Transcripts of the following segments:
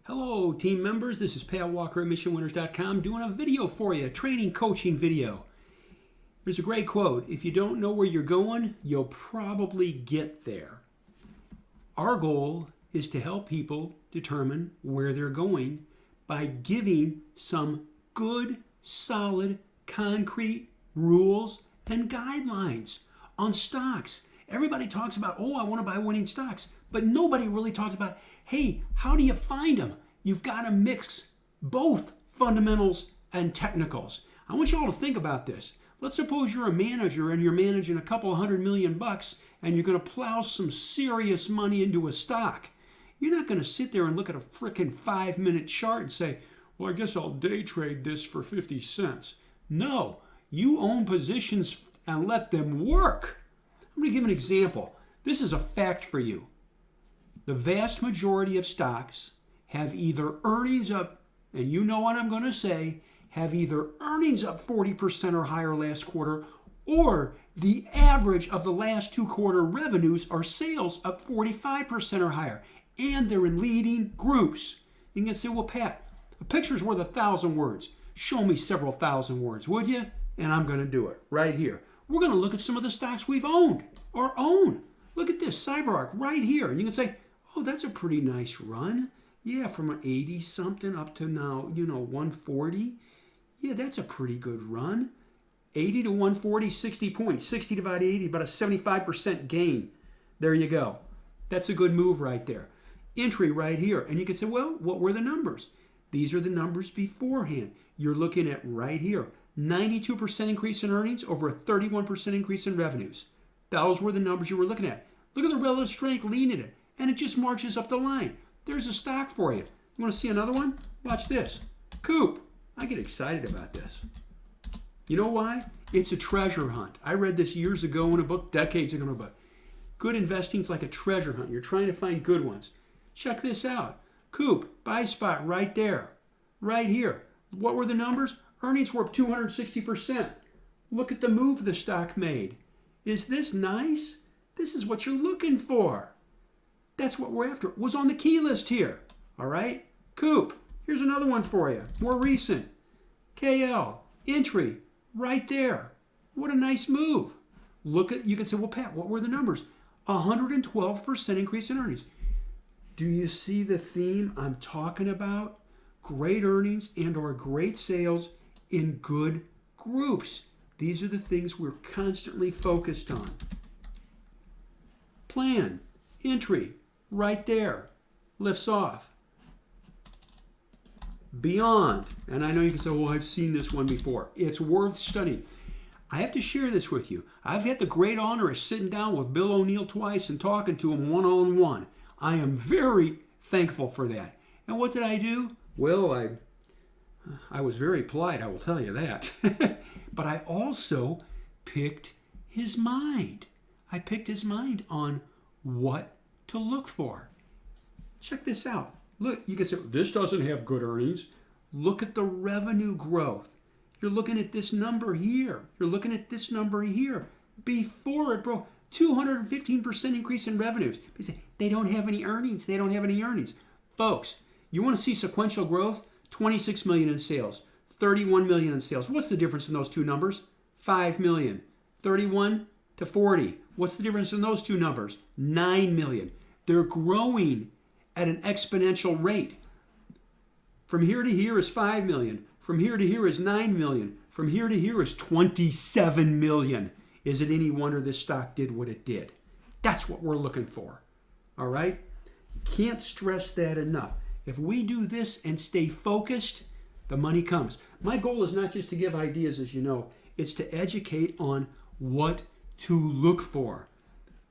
Hello, team members. This is Pat Walker at MissionWinners.com doing a video for you, a training coaching video. There's a great quote. If you don't know where you're going, you'll probably get there. Our goal is to help people determine where they're going by giving some good, solid, concrete rules and guidelines on stocks. Everybody talks about, I want to buy winning stocks, but nobody really talks about, hey, how do you find them? You've got to mix both fundamentals and technicals. I want you all to think about this. Let's suppose you're a manager and you're managing a couple $100 million and you're going to plow some serious money into a stock. You're not going to sit there and look at a freaking 5-minute chart and say, well, I guess I'll day trade this for 50 cents. No, you own positions and let them work. I'm going to give an example. This is a fact for you. The vast majority of stocks have either earnings up, and you know what I'm going to say, have either earnings up 40% or higher last quarter, or the average of the last 2 quarter revenues or sales up 45% or higher. And they're in leading groups. You can say, well, Pat, a picture's worth 1,000 words. Show me several thousand words, would you? And I'm going to do it right here. We're going to look at some of the stocks we've owned or own. Look at this, CyberArk right here. And you can say, oh, that's a pretty nice run. Yeah, from 80 something up to now, 140. Yeah, that's a pretty good run. 80 to 140, 60 points. 60 divided 80, about a 75% gain. There you go. That's a good move right there. Entry right here. And you can say, well, what were the numbers? These are the numbers beforehand. You're looking at right here. 92% increase in earnings over a 31% increase in revenues. Those were the numbers you were looking at. Look at the relative strength lean in it. And it just marches up the line. There's a stock for you. You want to see another one? Watch this. Coop. I get excited about this. You know why? It's a treasure hunt. I read this years ago in a book, decades ago in a book. Good investing is like a treasure hunt. You're trying to find good ones. Check this out. Coop, buy spot right there. Right here. What were the numbers? Earnings were up 260%. Look at the move the stock made. Is this nice? This is what you're looking for. That's what we're after. It was on the key list here. All right? Coop. Here's another one for you. More recent. KL. Entry. Right there. What a nice move. You can say, well, Pat, what were the numbers? 112% increase in earnings. Do you see the theme I'm talking about? Great earnings and or great sales in good groups. These are the things we're constantly focused on. Plan. Entry. Right there. Lifts off. Beyond. And I know you can say, well, I've seen this one before. It's worth studying. I have to share this with you. I've had the great honor of sitting down with Bill O'Neill twice and talking to him one-on-one. I am very thankful for that. And what did I do? Well, I was very polite, I will tell you that. But I also picked his mind. I picked his mind on what to look for. Check this out. Look, you can say, this doesn't have good earnings. Look at the revenue growth. You're looking at this number here. You're looking at this number here. Before it broke, 215% increase in revenues. You say, they don't have any earnings. They don't have any earnings. Folks, you want to see sequential growth? 26 million in sales, 31 million in sales. What's the difference in those two numbers? 5 million. 31 to 40. What's the difference in those two numbers? 9 million. They're growing at an exponential rate. From here to here is 5 million. From here to here is 9 million. From here to here is 27 million. Is it any wonder this stock did what it did? That's what we're looking for. All right? Can't stress that enough. If we do this and stay focused, the money comes. My goal is not just to give ideas, as you know. It's to educate on what to look for.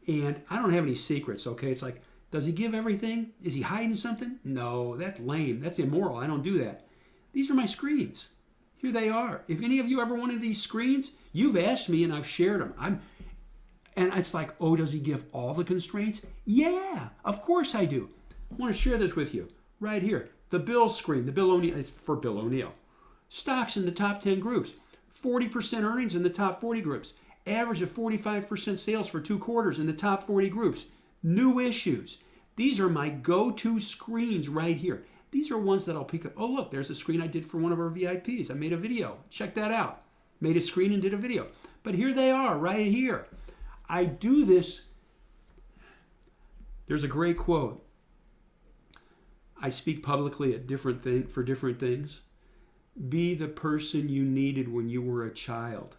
And I don't have any secrets, okay? It's like, does he give everything? Is he hiding something? No, that's lame. That's immoral. I don't do that. These are my screens. Here they are. If any of you ever wanted these screens, you've asked me and I've shared them. And it's like, oh, does he give all the constraints? Yeah, of course I do. I want to share this with you right here. The Bill screen, the Bill O'Neill, it's for Bill O'Neill. Stocks in the top 10 groups, 40% earnings in the top 40 groups, average of 45% sales for 2 quarters in the top 40 groups. New issues. These are my go-to screens right here. These are ones that I'll pick up. Oh, look, there's a screen I did for one of our VIPs. I made a video. Check that out. Made a screen and did a video. But here they are right here. I do this. There's a great quote. I speak publicly at different things. Be the person you needed when you were a child.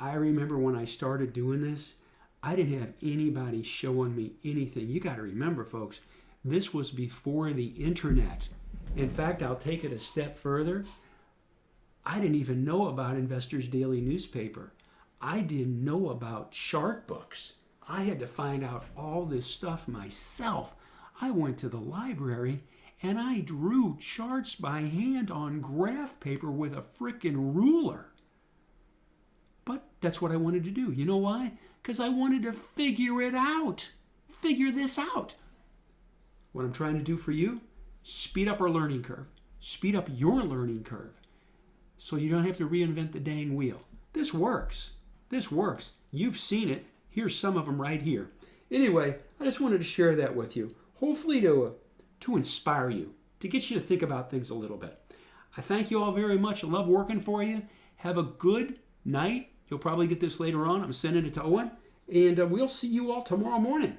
I remember when I started doing this, I didn't have anybody showing me anything. You got to remember, folks, this was before the internet. In fact, I'll take it a step further. I didn't even know about Investors Daily newspaper. I didn't know about chart books. I had to find out all this stuff myself. I went to the library and I drew charts by hand on graph paper with a frickin' ruler. But that's what I wanted to do. You know why? Because I wanted to figure it out. Figure this out. What I'm trying to do for you, speed up our learning curve. Speed up your learning curve so you don't have to reinvent the dang wheel. This works. This works. You've seen it. Here's some of them right here. Anyway, I just wanted to share that with you. Hopefully to inspire you, to get you to think about things a little bit. I thank you all very much. I love working for you. Have a good night. You'll probably get this later on. I'm sending it to Owen. And we'll see you all tomorrow morning.